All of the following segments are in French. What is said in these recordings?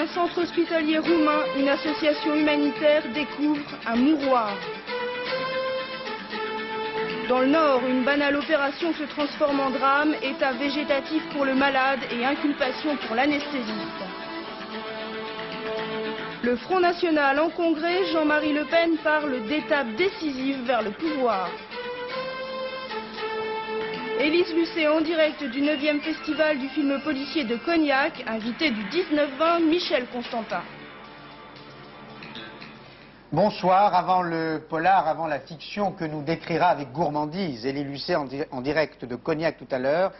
un centre hospitalier roumain, une association humanitaire découvre un mouroir. Dans le Nord, une banale opération se transforme en drame, état végétatif pour le malade et inculpation pour l'anesthésiste. Le Front National en congrès, Jean-Marie Le Pen parle d'étape décisive vers le pouvoir. Élise Lucet en direct du 9e festival du film policier de Cognac, invité du 19-20, Michel Constantin. Bonsoir, avant le polar, avant la fiction que nous décrira avec gourmandise Élise Lucet en direct de Cognac tout à l'heure,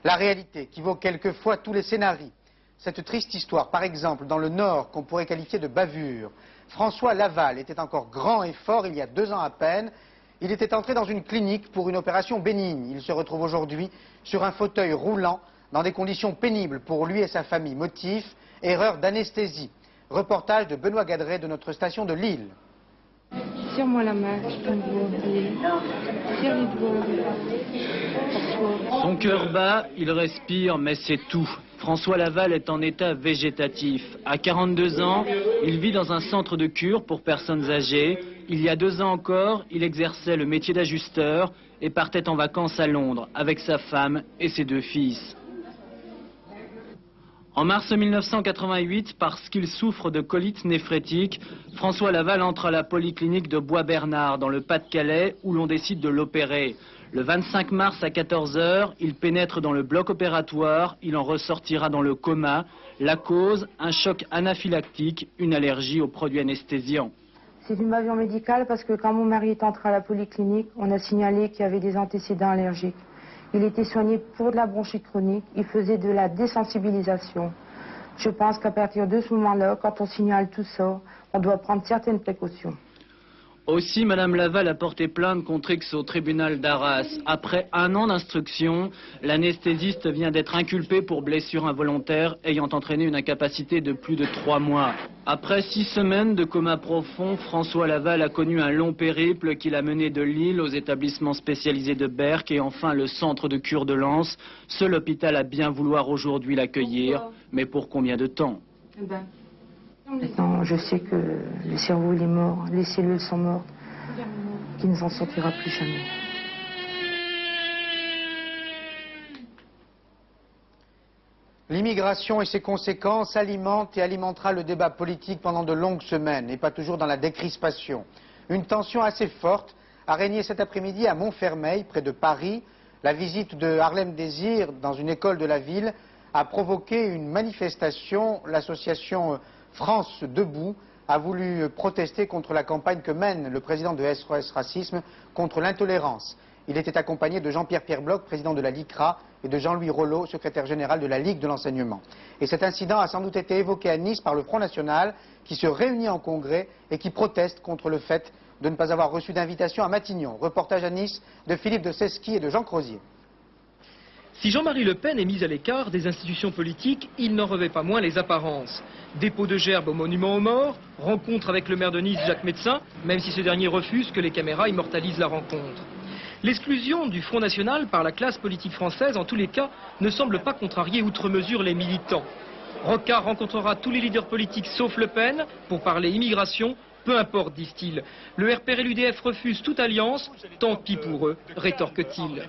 la réalité qui vaut quelquefois tous les scénarios. Cette triste histoire, par exemple, dans le Nord, qu'on pourrait qualifier de bavure. François Laval était encore grand et fort il y a 2 ans à peine. Il était entré dans une clinique pour une opération bénigne. Il se retrouve aujourd'hui sur un fauteuil roulant, dans des conditions pénibles pour lui et sa famille. Motif, erreur d'anesthésie. Reportage de Benoît Gadret de notre station de Lille. Tire-moi la main, je t'en dois. Tire les doigts. Son cœur bat, il respire, mais c'est tout. François Laval est en état végétatif. À 42 ans, il vit dans un centre de cure pour personnes âgées. Il y a 2 ans encore, il exerçait le métier d'ajusteur et partait en vacances à Londres avec sa femme et ses 2 fils. En mars 1988, parce qu'il souffre de colite néphrétique, François Laval entre à la polyclinique de Bois-Bernard, dans le Pas-de-Calais, où l'on décide de l'opérer. Le 25 mars à 14 h, il pénètre dans le bloc opératoire, il en ressortira dans le coma. La cause, un choc anaphylactique, une allergie aux produits anesthésiants. C'est une bavure médicale parce que quand mon mari est entré à la polyclinique, on a signalé qu'il y avait des antécédents allergiques. Il était soigné pour de la bronchite chronique, il faisait de la désensibilisation. Je pense qu'à partir de ce moment-là, quand on signale tout ça, on doit prendre certaines précautions. Aussi, Madame Laval a porté plainte contre X au tribunal d'Arras. Après 1 an d'instruction, l'anesthésiste vient d'être inculpé pour blessure involontaire ayant entraîné une incapacité de plus de 3 mois. Après 6 semaines de coma profond, François Laval a connu un long périple qui l'a mené de Lille aux établissements spécialisés de Berck et enfin le centre de cure de Lens. Seul hôpital a bien vouloir aujourd'hui l'accueillir, mais pour combien de temps? Maintenant, je sais que le cerveau il est mort, les cellules sont mortes, qu'il ne s'en sortira plus jamais. L'immigration et ses conséquences alimentent et alimentera le débat politique pendant de longues semaines, et pas toujours dans la décrispation. Une tension assez forte a régné cet après-midi à Montfermeil, près de Paris. La visite de Harlem Désir dans une école de la ville a provoqué une manifestation. L'association France Debout a voulu protester contre la campagne que mène le président de SOS Racisme contre l'intolérance. Il était accompagné de Jean-Pierre Bloch, président de la LICRA, et de Jean-Louis Rollo, secrétaire général de la Ligue de l'enseignement. Et cet incident a sans doute été évoqué à Nice par le Front National, qui se réunit en congrès et qui proteste contre le fait de ne pas avoir reçu d'invitation à Matignon. Reportage à Nice de Philippe de Cesqui et de Jean Crozier. Si Jean-Marie Le Pen est mis à l'écart des institutions politiques, il n'en revêt pas moins les apparences. Dépôt de gerbes au monument aux morts, rencontre avec le maire de Nice, Jacques Médecin, même si ce dernier refuse que les caméras immortalisent la rencontre. L'exclusion du Front National par la classe politique française, en tous les cas, ne semble pas contrarier outre mesure les militants. Rocard rencontrera tous les leaders politiques sauf Le Pen pour parler immigration. Peu importe, disent-ils. Le RPR et l'UDF refusent toute alliance. Tant pis pour eux, rétorque-t-il.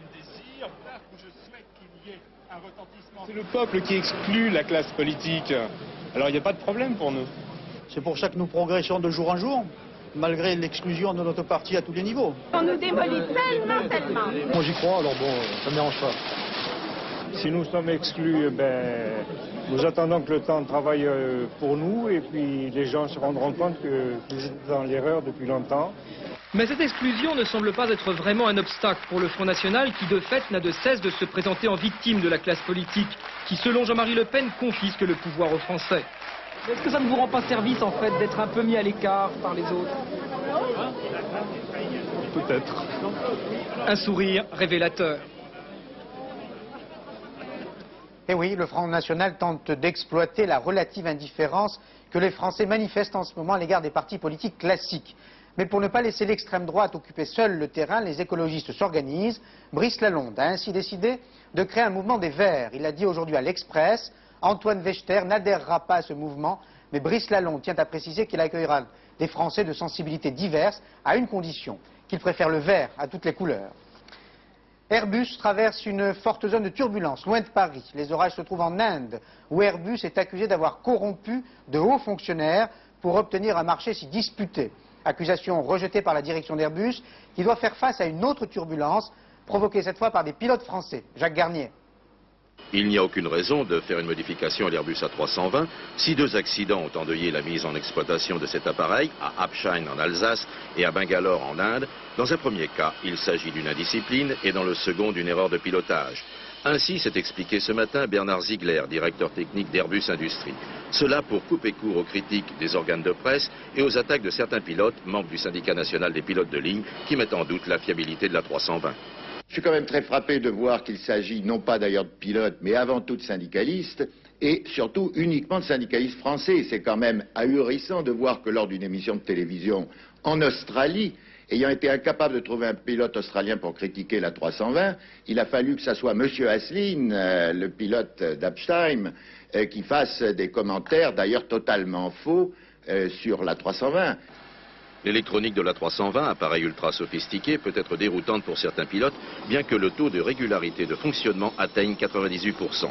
C'est le peuple qui exclut la classe politique. Alors il n'y a pas de problème pour nous. C'est pour ça que nous progressons de jour en jour, malgré l'exclusion de notre parti à tous les niveaux. On nous démolit tellement. Moi j'y crois, alors bon, ça ne me dérange pas. Si nous sommes exclus, nous attendons que le temps travaille pour nous et puis les gens se rendront compte que nous étions dans l'erreur depuis longtemps. Mais cette exclusion ne semble pas être vraiment un obstacle pour le Front National qui, de fait, n'a de cesse de se présenter en victime de la classe politique qui, selon Jean-Marie Le Pen, confisque le pouvoir aux Français. Est-ce que ça ne vous rend pas service, en fait, d'être un peu mis à l'écart par les autres? Peut-être. Un sourire révélateur. Et oui, le Front National tente d'exploiter la relative indifférence que les Français manifestent en ce moment à l'égard des partis politiques classiques. Mais pour ne pas laisser l'extrême droite occuper seule le terrain, les écologistes s'organisent. Brice Lalonde a ainsi décidé de créer un mouvement des Verts. Il a dit aujourd'hui à l'Express, Antoine Wechter n'adhérera pas à ce mouvement Mais Brice Lalonde tient à préciser qu'il accueillera des Français de sensibilités diverses à une condition, qu'ils préfèrent le vert à toutes les couleurs. Airbus traverse une forte zone de turbulence, loin de Paris. Les orages se trouvent en Inde, où Airbus est accusé d'avoir corrompu de hauts fonctionnaires pour obtenir un marché si disputé. Accusation rejetée par la direction d'Airbus, qui doit faire face à une autre turbulence, provoquée cette fois par des pilotes français. Jacques Garnier. Il n'y a aucune raison de faire une modification à l'Airbus A320 si 2 accidents ont endeuillé la mise en exploitation de cet appareil à Absheim en Alsace et à Bangalore en Inde. Dans un premier cas, il s'agit d'une indiscipline et dans le second d'une erreur de pilotage. Ainsi s'est expliqué ce matin Bernard Ziegler, directeur technique d'Airbus Industrie. Cela pour couper court aux critiques des organes de presse et aux attaques de certains pilotes, membres du syndicat national des pilotes de ligne, qui mettent en doute la fiabilité de l'A320. Je suis quand même très frappé de voir qu'il s'agit non pas d'ailleurs de pilotes, mais avant tout de syndicalistes, et surtout uniquement de syndicalistes français. C'est quand même ahurissant de voir que lors d'une émission de télévision en Australie, ayant été incapable de trouver un pilote australien pour critiquer la 320, il a fallu que ce soit M. Asselin, le pilote d'Absheim, qui fasse des commentaires d'ailleurs totalement faux sur la 320. L'électronique de l'A320, appareil ultra sophistiqué, peut être déroutante pour certains pilotes, bien que le taux de régularité de fonctionnement atteigne 98%.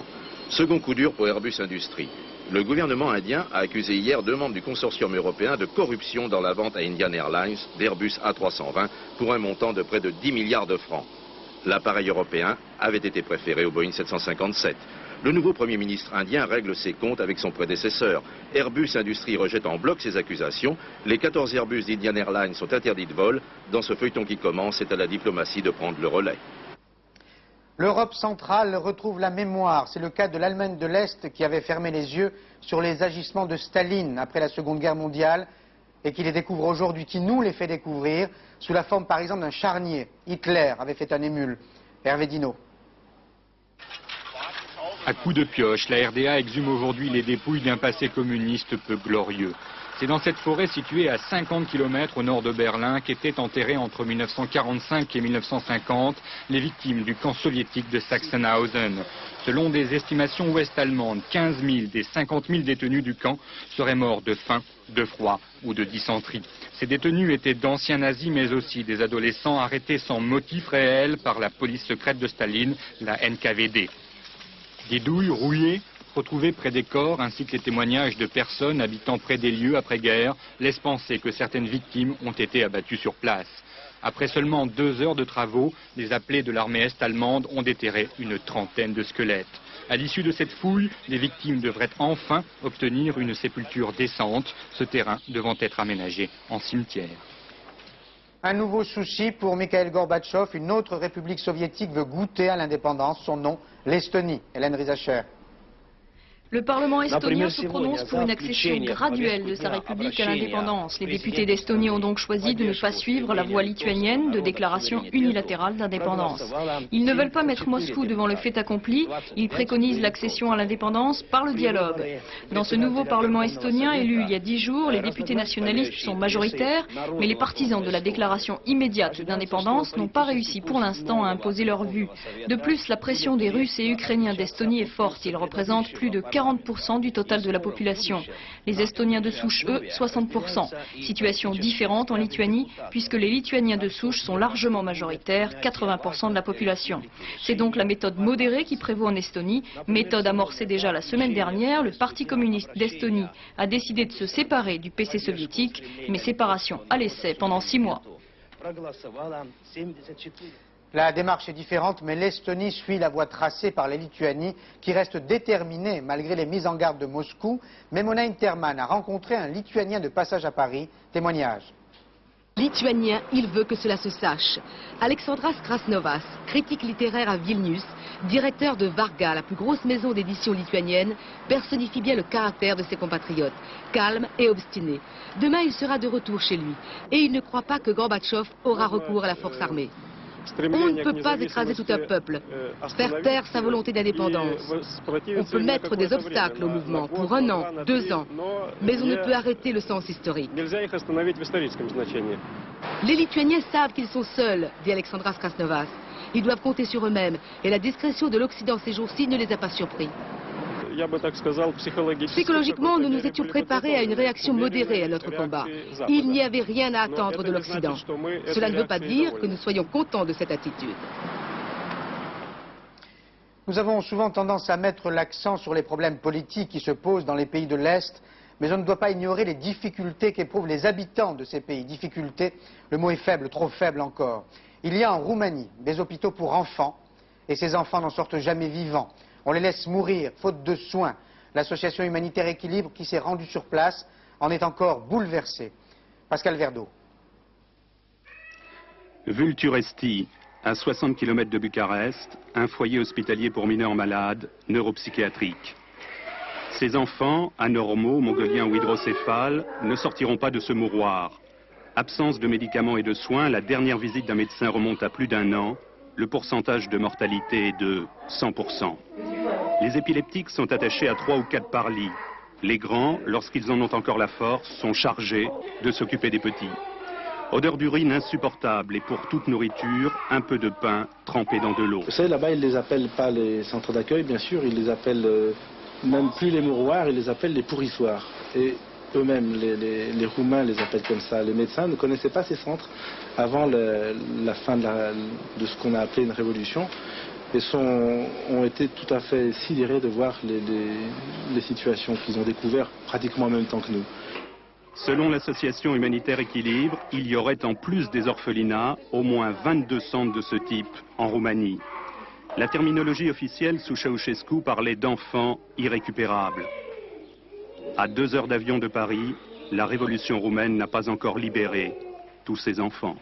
Second coup dur pour Airbus Industrie. Le gouvernement indien a accusé hier 2 membres du consortium européen de corruption dans la vente à Indian Airlines d'Airbus A320 pour un montant de près de 10 milliards de francs. L'appareil européen avait été préféré au Boeing 757. Le nouveau Premier ministre indien règle ses comptes avec son prédécesseur. Airbus Industrie rejette en bloc ces accusations. Les 14 Airbus d'Indian Airlines sont interdits de vol. Dans ce feuilleton qui commence, c'est à la diplomatie de prendre le relais. L'Europe centrale retrouve la mémoire. C'est le cas de l'Allemagne de l'Est qui avait fermé les yeux sur les agissements de Staline après la Seconde Guerre mondiale et qui les découvre aujourd'hui, qui nous les fait découvrir sous la forme par exemple d'un charnier. Hitler avait fait un émule. Hervé Dino. À coups de pioche, la RDA exhume aujourd'hui les dépouilles d'un passé communiste peu glorieux. C'est dans cette forêt située à 50 km au nord de Berlin qu'étaient enterrées entre 1945 et 1950 les victimes du camp soviétique de Sachsenhausen. Selon des estimations ouest-allemandes, 15 000 des 50 000 détenus du camp seraient morts de faim, de froid ou de dysenterie. Ces détenus étaient d'anciens nazis mais aussi des adolescents arrêtés sans motif réel par la police secrète de Staline, la NKVD. Des douilles rouillées retrouvées près des corps ainsi que les témoignages de personnes habitant près des lieux après-guerre laissent penser que certaines victimes ont été abattues sur place. Après seulement 2 heures de travaux, les appelés de l'armée est-allemande ont déterré une trentaine de squelettes. À l'issue de cette fouille, les victimes devraient enfin obtenir une sépulture décente, ce terrain devant être aménagé en cimetière. Un nouveau souci pour Mikhail Gorbatchev. Une autre république soviétique veut goûter à l'indépendance. Son nom, l'Estonie. Hélène Rizacher. Le Parlement estonien se prononce pour une accession graduelle de sa République à l'indépendance. Les députés d'Estonie ont donc choisi de ne pas suivre la voie lituanienne de déclaration unilatérale d'indépendance. Ils ne veulent pas mettre Moscou devant le fait accompli, ils préconisent l'accession à l'indépendance par le dialogue. Dans ce nouveau Parlement estonien élu il y a 10 jours, les députés nationalistes sont majoritaires, mais les partisans de la déclaration immédiate d'indépendance n'ont pas réussi pour l'instant à imposer leur vue. De plus, la pression des Russes et Ukrainiens d'Estonie est forte, ils représentent plus de 40% du total de la population. Les Estoniens de souche, eux, 60%. Situation différente en Lituanie, puisque les Lituaniens de souche sont largement majoritaires, 80% de la population. C'est donc la méthode modérée qui prévaut en Estonie, méthode amorcée déjà la semaine dernière. Le Parti communiste d'Estonie a décidé de se séparer du PC soviétique, mais séparation à l'essai pendant 6 mois. La démarche est différente, mais l'Estonie suit la voie tracée par la Lituanie, qui reste déterminée malgré les mises en garde de Moscou. Memona Interman a rencontré un Lituanien de passage à Paris. Témoignage. Lituanien, il veut que cela se sache. Alexandras Krasnovas, critique littéraire à Vilnius, directeur de Varga, la plus grosse maison d'édition lituanienne, personnifie bien le caractère de ses compatriotes, calme et obstiné. Demain, il sera de retour chez lui, et il ne croit pas que Gorbatchev aura recours à la force armée. On ne peut pas écraser tout un peuple, faire taire sa volonté d'indépendance. On peut mettre des obstacles au mouvement pour 1 an, 2 ans, mais on ne peut arrêter le sens historique. Les Lituaniens savent qu'ils sont seuls, dit Alexandras Krasnovas. Ils doivent compter sur eux-mêmes, et la discrétion de l'Occident ces jours-ci ne les a pas surpris. Psychologiquement, nous nous étions préparés à une réaction modérée à notre combat. Il n'y avait rien à attendre de l'Occident. Cela ne veut pas dire que nous soyons contents de cette attitude. Nous avons souvent tendance à mettre l'accent sur les problèmes politiques qui se posent dans les pays de l'Est, mais on ne doit pas ignorer les difficultés qu'éprouvent les habitants de ces pays. Difficultés, le mot est faible, trop faible encore. Il y a en Roumanie des hôpitaux pour enfants, et ces enfants n'en sortent jamais vivants. On les laisse mourir, faute de soins. L'association humanitaire Équilibre, qui s'est rendue sur place, en est encore bouleversée. Pascal Verdeau. Vulturesti, à 60 km de Bucarest, un foyer hospitalier pour mineurs malades, neuropsychiatriques. Ces enfants, anormaux, mongoliens ou hydrocéphales, ne sortiront pas de ce mouroir. Absence de médicaments et de soins, la dernière visite d'un médecin remonte à plus d'1 an. Le pourcentage de mortalité est de 100%. Les épileptiques sont attachés à 3 ou 4 par lit. Les grands, lorsqu'ils en ont encore la force, sont chargés de s'occuper des petits. Odeur d'urine insupportable et pour toute nourriture, un peu de pain trempé dans de l'eau. Vous savez, là-bas, ils ne les appellent pas les centres d'accueil, bien sûr, ils les appellent même plus les mouroirs, ils les appellent les pourrissoirs. Et eux-mêmes, les Roumains les appellent comme ça. Les médecins ne connaissaient pas ces centres avant la fin de ce qu'on a appelé une révolution et ont été tout à fait sidérés de voir les situations qu'ils ont découvertes pratiquement en même temps que nous. Selon l'association humanitaire Équilibre, il y aurait en plus des orphelinats au moins 22 centres de ce type en Roumanie. La terminologie officielle sous Ceausescu parlait d'enfants irrécupérables. À 2 heures d'avion de Paris, la révolution roumaine n'a pas encore libéré tous ces enfants.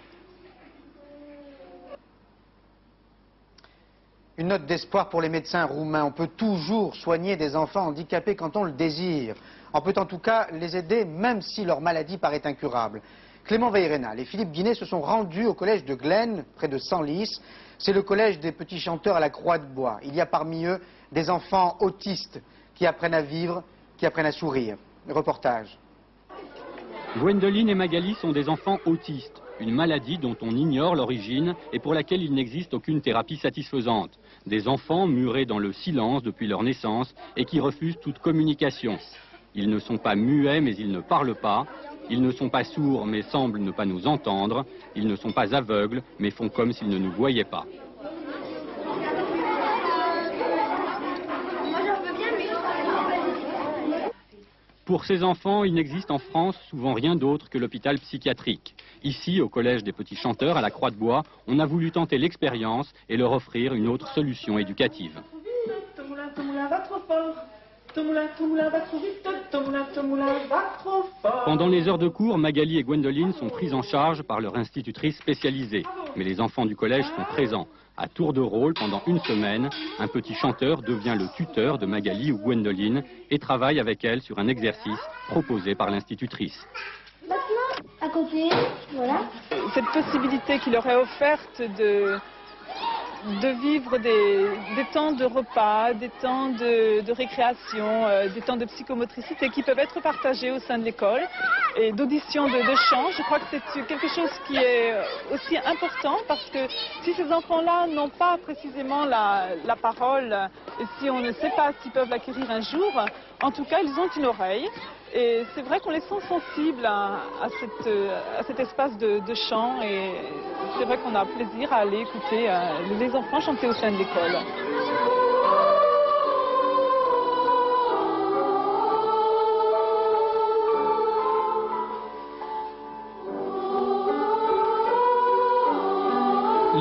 Une note d'espoir pour les médecins roumains. On peut toujours soigner des enfants handicapés quand on le désire. On peut en tout cas les aider même si leur maladie paraît incurable. Clément Veyrenal et Philippe Guinet se sont rendus au collège de Glen, près de Senlis. C'est le collège des petits chanteurs à la Croix-de-Bois. Il y a parmi eux des enfants autistes qui apprennent à vivre, qui apprennent à sourire. Reportage. Gwendoline et Magali sont des enfants autistes, une maladie dont on ignore l'origine et pour laquelle il n'existe aucune thérapie satisfaisante. Des enfants murés dans le silence depuis leur naissance et qui refusent toute communication. Ils ne sont pas muets mais ils ne parlent pas. Ils ne sont pas sourds mais semblent ne pas nous entendre. Ils ne sont pas aveugles mais font comme s'ils ne nous voyaient pas. Pour ces enfants, il n'existe en France souvent rien d'autre que l'hôpital psychiatrique. Ici, au collège des petits chanteurs, à la Croix-de-Bois, on a voulu tenter l'expérience et leur offrir une autre solution éducative. Pendant les heures de cours, Magali et Gwendoline sont prises en charge par leur institutrice spécialisée. Mais les enfants du collège sont présents. À tour de rôle, pendant une semaine, un petit chanteur devient le tuteur de Magali ou Gwendoline et travaille avec elle sur un exercice proposé par l'institutrice. Maintenant, à côté, voilà. Cette possibilité qui leur est offerte de vivre des temps de repas, des temps de récréation, des temps de psychomotricité qui peuvent être partagés au sein de l'école et d'audition de chant. Je crois que c'est quelque chose qui est aussi important parce que si ces enfants-là n'ont pas précisément la parole et si on ne sait pas s'ils peuvent l'acquérir un jour, en tout cas ils ont une oreille. Et c'est vrai qu'on les sent sensibles à cet espace de chant et c'est vrai qu'on a plaisir à aller écouter les enfants chanter au sein de l'école.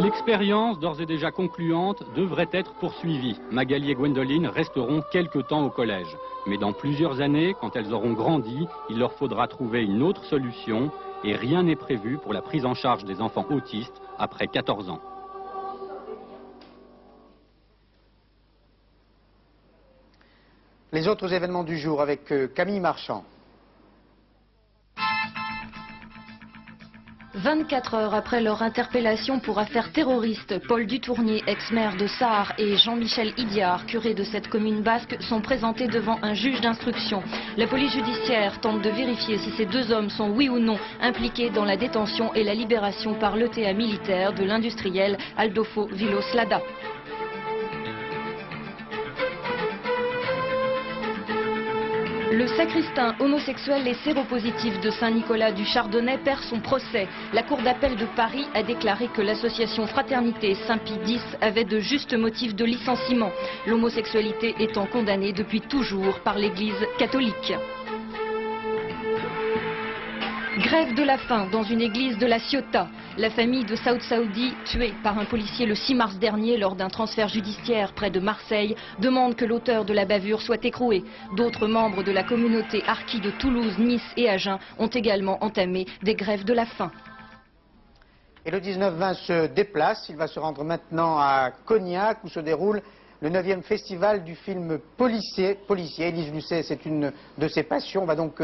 L'expérience, d'ores et déjà concluante, devrait être poursuivie. Magali et Gwendoline resteront quelque temps au collège. Mais dans plusieurs années, quand elles auront grandi, il leur faudra trouver une autre solution et rien n'est prévu pour la prise en charge des enfants autistes après 14 ans. Les autres événements du jour avec Camille Marchand. 24 heures après leur interpellation pour affaire terroriste, Paul Dutournier, ex-maire de Sarre, et Jean-Michel Idiard, curé de cette commune basque, sont présentés devant un juge d'instruction. La police judiciaire tente de vérifier si ces deux hommes sont oui ou non impliqués dans la détention et la libération par l'ETA militaire de l'industriel Aldolfo Vilos Lada. Le sacristain homosexuel et séropositif de Saint-Nicolas du Chardonnay perd son procès. La Cour d'appel de Paris a déclaré que l'association Fraternité Saint-Pie X avait de justes motifs de licenciement, l'homosexualité étant condamnée depuis toujours par l'Église catholique. Grève de la faim dans une église de la Ciotat. La famille de Saoud Saoudi, tuée par un policier le 6 mars dernier lors d'un transfert judiciaire près de Marseille, demande que l'auteur de la bavure soit écroué. D'autres membres de la communauté harkie de Toulouse, Nice et Agen ont également entamé des grèves de la faim. Et le 19-20 se déplace. Il va se rendre maintenant à Cognac où se déroule le 9e festival du film policier. Élise Lucet, c'est une de ses passions. On va donc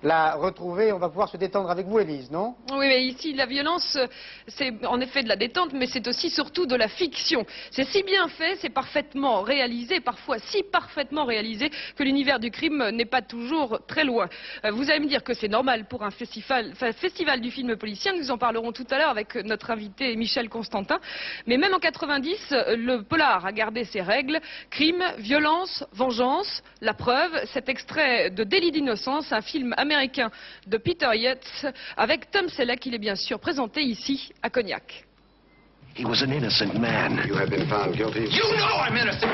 la retrouver. On va pouvoir se détendre avec vous, Élise, non? Oui, mais ici, la violence, c'est en effet de la détente, mais c'est aussi surtout de la fiction. C'est si bien fait, c'est parfaitement réalisé, parfois si parfaitement réalisé, que l'univers du crime n'est pas toujours très loin. Vous allez me dire que c'est normal pour un festival du film policier. Nous en parlerons tout à l'heure avec notre invité Michel Constantin. Mais même en 90, le polar a gardé ses règles. Crime, violence, vengeance. La preuve, cet extrait de Délit d'innocence, un film américain de Peter Yates, avec Tom Selleck, il est bien sûr présenté ici à Cognac. He was an innocent man. You have been found guilty. You know I'm innocent!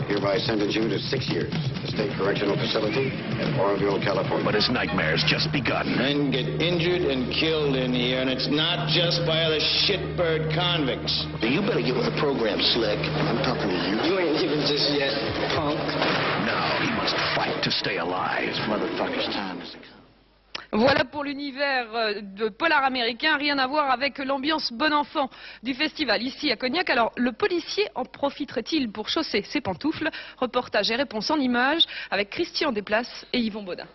Hereby sentence you to 6 years at the State Correctional Facility in Oroville, California. But his nightmare's just begun. Men get injured and killed in here, and it's not just by the shitbird convicts. You better get with the program, Slick. I'm talking to you. You ain't even just yet, punk. Now he must fight to stay alive. This motherfucker's time is come. Voilà pour l'univers de polar américain, rien à voir avec l'ambiance bon enfant du festival ici à Cognac. Alors, le policier en profiterait-il pour chausser ses pantoufles? Reportage et réponse en images avec Christian Desplaces et Yvon Baudin.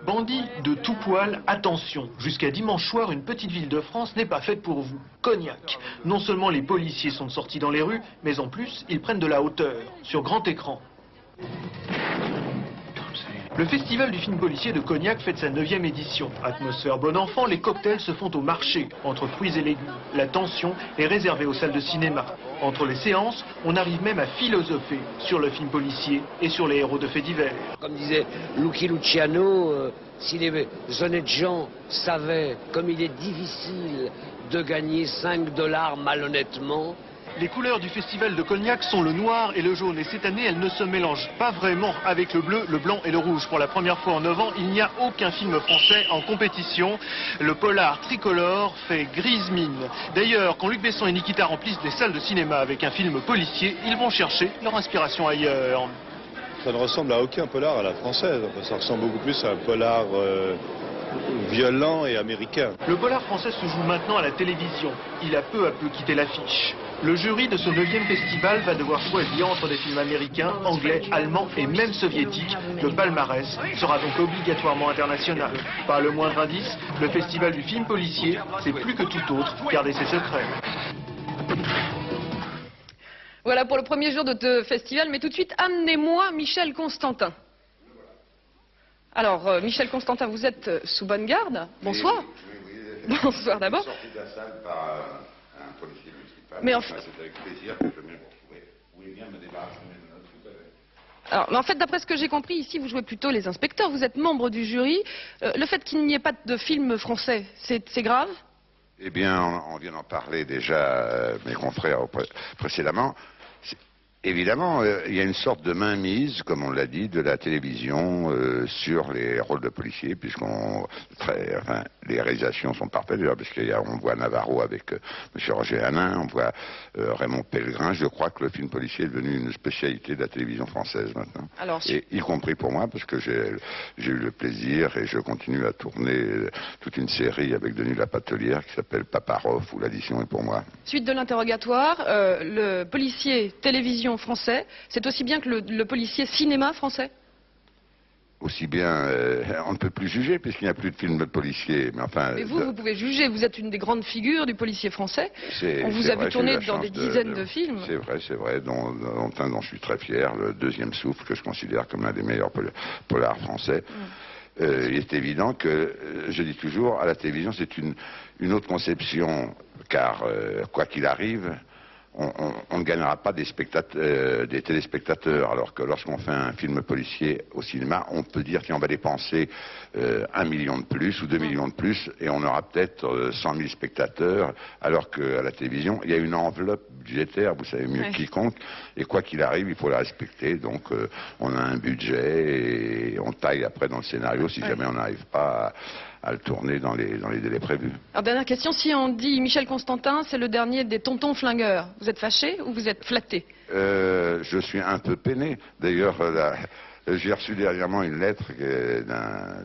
Bandits de tout poil, attention, jusqu'à dimanche soir, une petite ville de France n'est pas faite pour vous. Cognac. Non seulement les policiers sont sortis dans les rues, mais en plus, ils prennent de la hauteur, sur grand écran. Le festival du film policier de Cognac fête sa 9e édition. Atmosphère bon enfant, les cocktails se font au marché, entre fruits et légumes. La tension est réservée aux salles de cinéma. Entre les séances, on arrive même à philosopher sur le film policier et sur les héros de faits divers. Comme disait Lucky Luciano, si les honnêtes gens savaient comme il est difficile de gagner 5 $ malhonnêtement. Les couleurs du festival de Cognac sont le noir et le jaune. Et cette année, elles ne se mélangent pas vraiment avec le bleu, le blanc et le rouge. Pour la première fois en 9 ans, il n'y a aucun film français en compétition. Le polar tricolore fait grise mine. D'ailleurs, quand Luc Besson et Nikita remplissent des salles de cinéma avec un film policier, ils vont chercher leur inspiration ailleurs. Ça ne ressemble à aucun polar à la française. Ça ressemble beaucoup plus à un polar violent et américain. Le polar français se joue maintenant à la télévision. Il a peu à peu quitté l'affiche. Le jury de ce 9e festival va devoir choisir entre des films américains, anglais, allemands et même soviétiques. Le palmarès sera donc obligatoirement international. Pas le moindre indice, le festival du film policier, c'est plus que tout autre garder ses secrets. Voilà pour le premier jour de ce festival, mais tout de suite, amenez-moi Michel Constantin. Alors, Michel Constantin, vous êtes sous bonne garde. Bonsoir. Oui. Bonsoir d'abord. Mais en fait... Alors, mais en fait, d'après ce que j'ai compris, ici, vous jouez plutôt les inspecteurs. Vous êtes membre du jury. Le fait qu'il n'y ait pas de film français, c'est grave? Eh bien, on vient d'en parler déjà, mes confrères précédemment. Évidemment, il y a une sorte de mainmise, comme on l'a dit, de la télévision sur les rôles de policiers, les réalisations sont parfaites, déjà, parce qu'on voit Navarro avec M. Roger Hanin, on voit Raymond Pellegrin. Je crois que le film policier est devenu une spécialité de la télévision française maintenant. Alors, et y compris pour moi, parce que j'ai eu le plaisir, et je continue à tourner toute une série avec Denis Lapatelière qui s'appelle Paparov, où l'addition est pour moi. Suite de l'interrogatoire, le policier télévision français, c'est aussi bien que le policier cinéma français? Aussi bien, on ne peut plus juger puisqu'il n'y a plus de films policiers. Mais enfin. Mais vous pouvez juger, vous êtes une des grandes figures du policier français. On vous a vu tourner dans des dizaines de films. C'est vrai, dont un dont je suis très fier, le Deuxième souffle, que je considère comme l'un des meilleurs polars français. Il est évident que, je dis toujours, à la télévision, c'est une autre conception, car quoi qu'il arrive, on ne gagnera pas des téléspectateurs, alors que lorsqu'on fait un film policier au cinéma, on peut dire qu'on va dépenser 1 million de plus ou 2 millions de plus et on aura peut-être 100 000 spectateurs, alors qu'à la télévision, il y a une enveloppe budgétaire, vous savez mieux que quiconque, et quoi qu'il arrive, il faut la respecter. Donc on a un budget et on taille après dans le scénario si jamais on n'arrive pas à le tourner dans les délais prévus. Alors dernière question, si on dit Michel Constantin, c'est le dernier des tontons flingueurs, vous êtes fâché ou vous êtes flatté? Je suis un peu peiné. D'ailleurs, j'ai reçu dernièrement une lettre,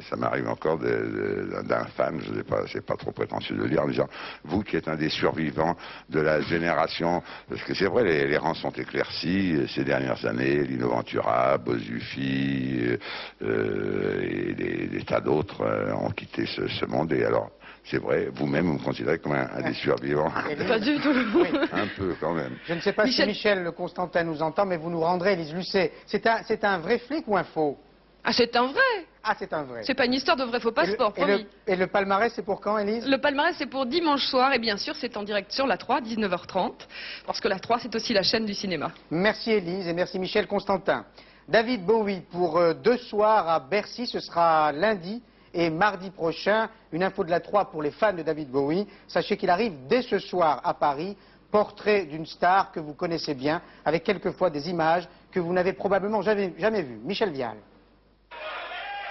ça m'arrive encore, d'un fan, je sais pas, c'est pas trop prétentieux de lire, en disant, vous qui êtes un des survivants de la génération, parce que c'est vrai, les rangs sont éclaircis ces dernières années, Lino Ventura, Bozuffi, et des tas d'autres ont quitté ce monde, et alors, c'est vrai, vous-même, vous me considérez comme un des survivants. Pas du tout. Oui. Un peu, quand même. Je ne sais pas si Michel Constantin nous entend, mais vous nous rendrez, Élise Lucet. C'est un vrai flic ou un faux? Ah, c'est un vrai. Ah, c'est un vrai. C'est pas une histoire de vrai faux passeport, promis. Et le palmarès, c'est pour quand, Élise? Le palmarès, c'est pour dimanche soir, et bien sûr, c'est en direct sur la 3, 19h30, parce que la 3, c'est aussi la chaîne du cinéma. Merci, Élise, et merci, Michel Constantin. David Bowie, pour 2 soirs à Bercy, ce sera lundi et mardi prochain. Une info de la 3 pour les fans de David Bowie. Sachez qu'il arrive dès ce soir à Paris, portrait d'une star que vous connaissez bien, avec quelquefois des images que vous n'avez probablement jamais vues. Michel Vial.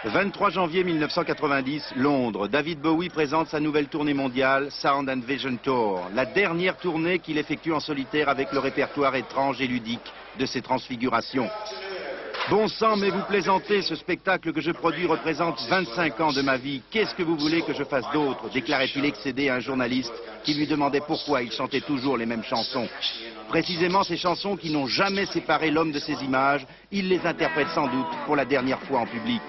23 janvier 1990, Londres. David Bowie présente sa nouvelle tournée mondiale, Sound and Vision Tour. La dernière tournée qu'il effectue en solitaire avec le répertoire étrange et ludique de ses transfigurations. Bon sang, mais vous plaisantez, ce spectacle que je produis représente 25 ans de ma vie. Qu'est-ce que vous voulez que je fasse d'autre? Déclarait-il excédé à un journaliste qui lui demandait pourquoi il chantait toujours les mêmes chansons. Précisément ces chansons qui n'ont jamais séparé l'homme de ses images, il les interprète sans doute pour la dernière fois en public.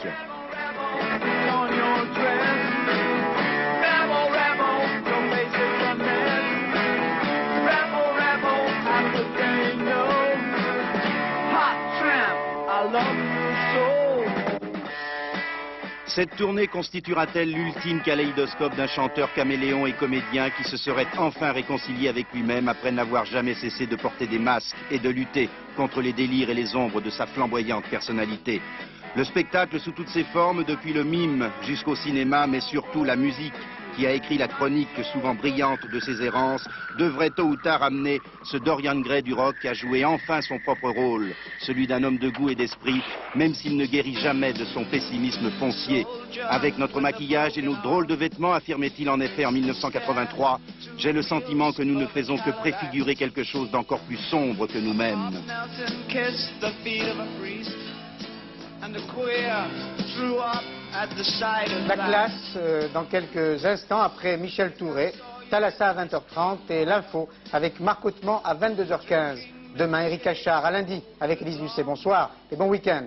Cette tournée constituera-t-elle l'ultime kaléidoscope d'un chanteur caméléon et comédien qui se serait enfin réconcilié avec lui-même après n'avoir jamais cessé de porter des masques et de lutter contre les délires et les ombres de sa flamboyante personnalité? Le spectacle sous toutes ses formes, depuis le mime jusqu'au cinéma, mais surtout la musique, qui a écrit la chronique souvent brillante de ses errances, devrait tôt ou tard amener ce Dorian Gray du rock à jouer enfin son propre rôle, celui d'un homme de goût et d'esprit, même s'il ne guérit jamais de son pessimisme foncier. Avec notre maquillage et nos drôles de vêtements, affirmait-il en effet en 1983, j'ai le sentiment que nous ne faisons que préfigurer quelque chose d'encore plus sombre que nous-mêmes. La classe, dans quelques instants, après Michel Touré, Thalassa à 20h30 et l'info avec Marc Hautement à 22h15. Demain, Éric Achard, à lundi avec Élise Lucet. Bonsoir et bon week-end.